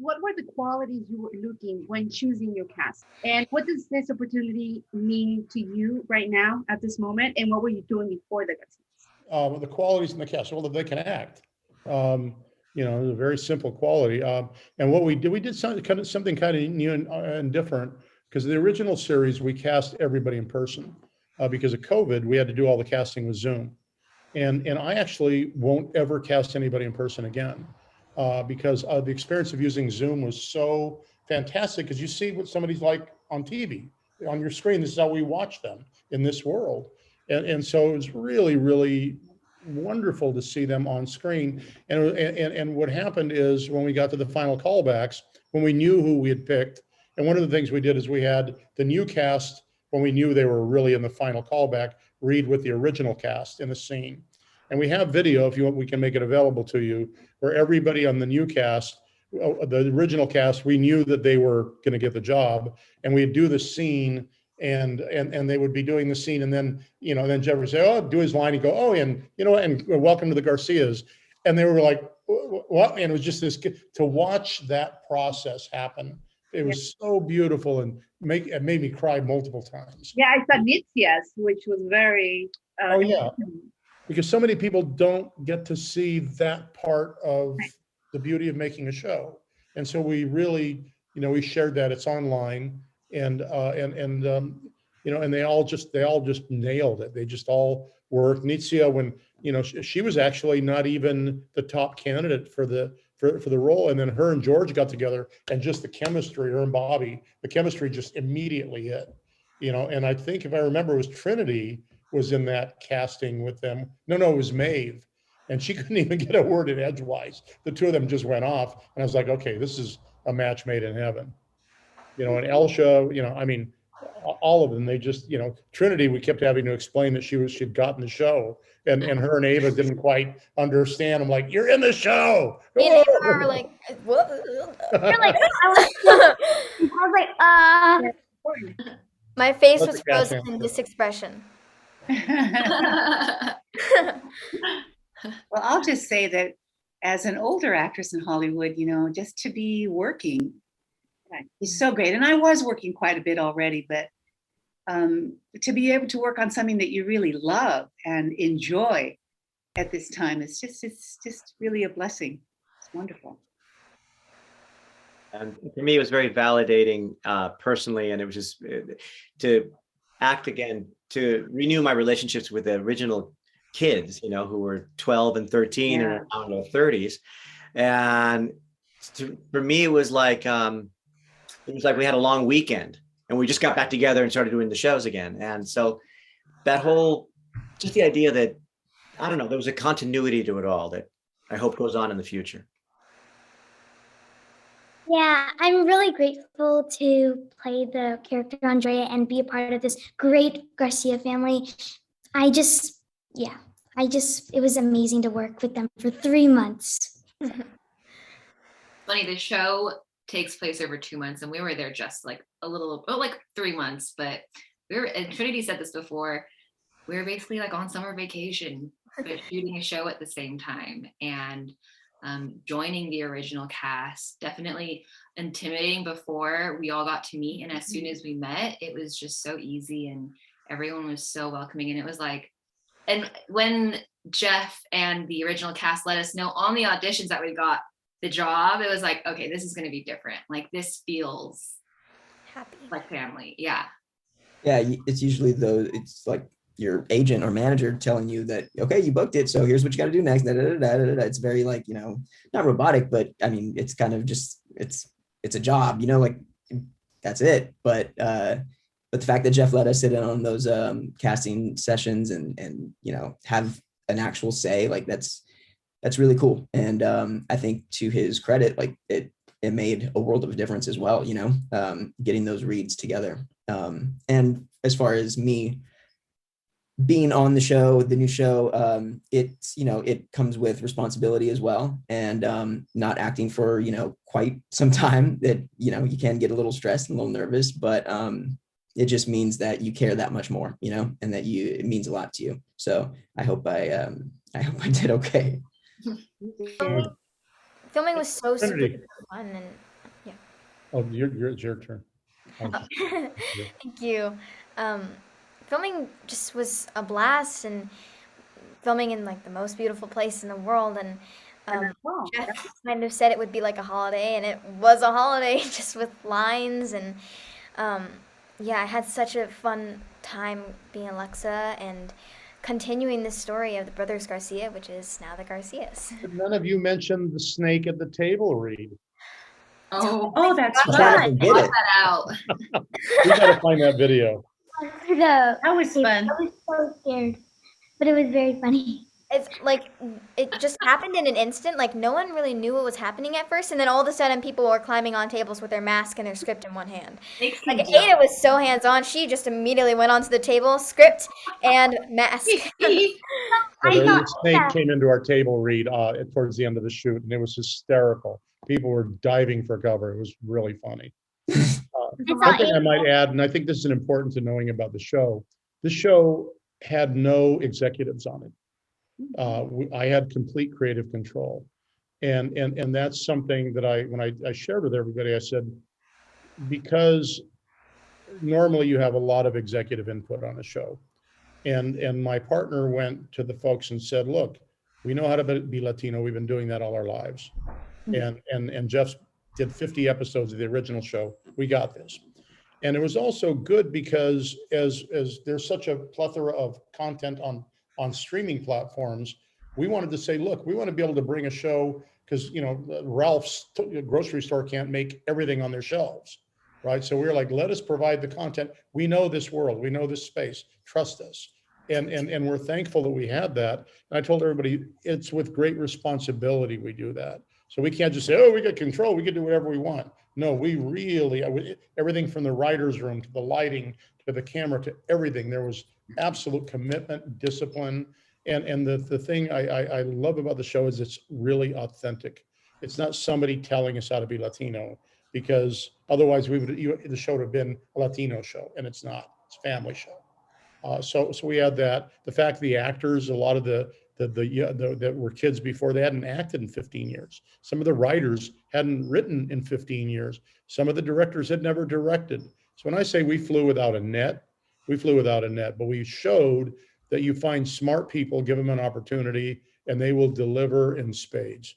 what were the qualities you were looking when choosing your cast? And what does this opportunity mean to you right now at this moment? And what were you doing before the Garcias? The qualities in the cast, well, they can act. You know, a very simple quality. And what we did something kind of new and different, because the original series, we cast everybody in person. Because of COVID, we had to do all the casting with Zoom. And I actually won't ever cast anybody in person again, because the experience of using Zoom was so fantastic, because you see what somebody's like on TV, on your screen. This is how we watch them in this world. And so it was really, really wonderful to see them on screen. And what happened is, when we got to the final callbacks, when we knew who we had picked, and one of the things we did is we had the new cast, when we knew they were really in the final callback, read with the original cast in a scene. And we have video, if you want, we can make it available to you, where everybody on the new cast, the original cast, we knew that they were going to get the job, and we'd do the scene, and they would be doing the scene, and then, you know, then Jeff would say, oh, do his line, he'd go, oh, and, you know, and welcome to the Garcias. And they were like, what? And it was just this, to watch that process happen. It was so beautiful, and it made me cry multiple times. Yeah, I saw Nitzia's, which was very oh yeah, because so many people don't get to see that part of the beauty of making a show. And so we really, you know, we shared that. It's online, and you know, and they all just nailed it. They just all worked. Nitzia, when, you know, she was actually not even the top candidate for the role, and then her and George got together, and just the chemistry, her and Bobby, the chemistry just immediately hit, you know. And I think, if I remember, it was Trinity was in that casting with them. No, it was Maeve, and she couldn't even get a word in edgewise. The two of them just went off, and I was like, okay, this is a match made in heaven, you know. And Elsha, you know, I mean, all of them, they just, you know, Trinity, we kept having to explain that she'd gotten the show, and her and Ava didn't quite understand. I'm like, you're in the show. Me and Ava are like, what? You're like, I was like, My face was frozen in this expression. Well, I'll just say that as an older actress in Hollywood, you know, just to be working is so great. And I was working quite a bit already, but to be able to work on something that you really love and enjoy at this time, it's just really a blessing. It's wonderful. And for me, it was very validating personally, and it was just to act again, to renew my relationships with the original kids, you know, who were 12 and 13 and around their 30s. And for me, it was like we had a long weekend, and we just got back together and started doing the shows again. And so that whole, just the idea that, I don't know, there was a continuity to it all that I hope goes on in the future. Yeah, I'm really grateful to play the character Andrea and be a part of this great Garcia family. It was amazing to work with them for 3 months. Funny, the show takes place over 2 months, and we were there just like like 3 months, but and Trinity said this before, we were basically like on summer vacation, but shooting a show at the same time. And joining the original cast, definitely intimidating before we all got to meet, and as soon as we met, it was just so easy, and everyone was so welcoming. And it was like, and when Jeff and the original cast let us know on the auditions that we got the job, it was like, okay, this is going to be different. Like, this feels happy, like family. Yeah, it's usually it's like your agent or manager telling you that, okay, you booked it, so here's what you got to do next. It's very, like, you know, not robotic, but I mean, it's kind of just, it's a job, you know, like, that's it. But the fact that Jeff let us sit in on those casting sessions and you know, have an actual say, like, that's really cool. And I think, to his credit, like, it made a world of a difference as well, you know, getting those reads together. And as far as me being on the show, the new show, it's, you know, it comes with responsibility as well. And not acting for, you know, quite some time, that, you know, you can get a little stressed and a little nervous, but it just means that you care that much more, you know, and that it means a lot to you. So I hope I did okay. Filming was so super fun, and Oh, it's your turn. Thank you. Filming just was a blast, and filming in like the most beautiful place in the world. And Oh, Jeff kind of said it would be like a holiday, and it was a holiday just with lines. And yeah, I had such a fun time being Alexa and continuing the story of the brothers Garcia, which is now the Garcias. None of you mentioned the snake at the table read. Oh, that's I'm trying to fun. forget Cut it. that out. We gotta find that video. That was fun. I was so scared, but it was very funny. It's like it just happened in an instant. Like no one really knew what was happening at first, and then all of a sudden, people were climbing on tables with their mask and their script in one hand. Makes Like me jump. Ada was so hands-on; she just immediately went onto the table, script and mask. So I the thought snake that- came into our table read towards the end of the shoot, and it was hysterical. People were diving for cover. It was really funny. One thing I might add, and I think this is important to knowing about the show, this show had no executives on it. I had complete creative control. And that's something that when I shared with everybody, I said, because normally you have a lot of executive input on a show. And my partner went to the folks and said, look, we know how to be Latino. We've been doing that all our lives. And Jeff did 50 episodes of the original show. We got this. And it was also good because as there's such a plethora of content on streaming platforms, we wanted to say, look, we want to be able to bring a show, because Ralph's grocery store can't make everything on their shelves, right? So we were like, let us provide the content. We know this world, we know this space, trust us. And we're thankful that we had that. And I told everybody, it's with great responsibility we do that. So we can't just say, oh, we got control, we can do whatever we want. No, we really, everything from the writer's room to the lighting, to the camera, to everything, there was absolute commitment, discipline. And the thing I love about the show is it's really authentic. It's not somebody telling us how to be Latino, because otherwise the show would have been a Latino show, and it's not. It's a family show. So we had that. The fact the actors, a lot of that were kids before, they hadn't acted in 15 years. Some of the writers hadn't written in 15 years. Some of the directors had never directed. So when I say we flew without a net, we flew without a net, but we showed that you find smart people, give them an opportunity, and they will deliver in spades.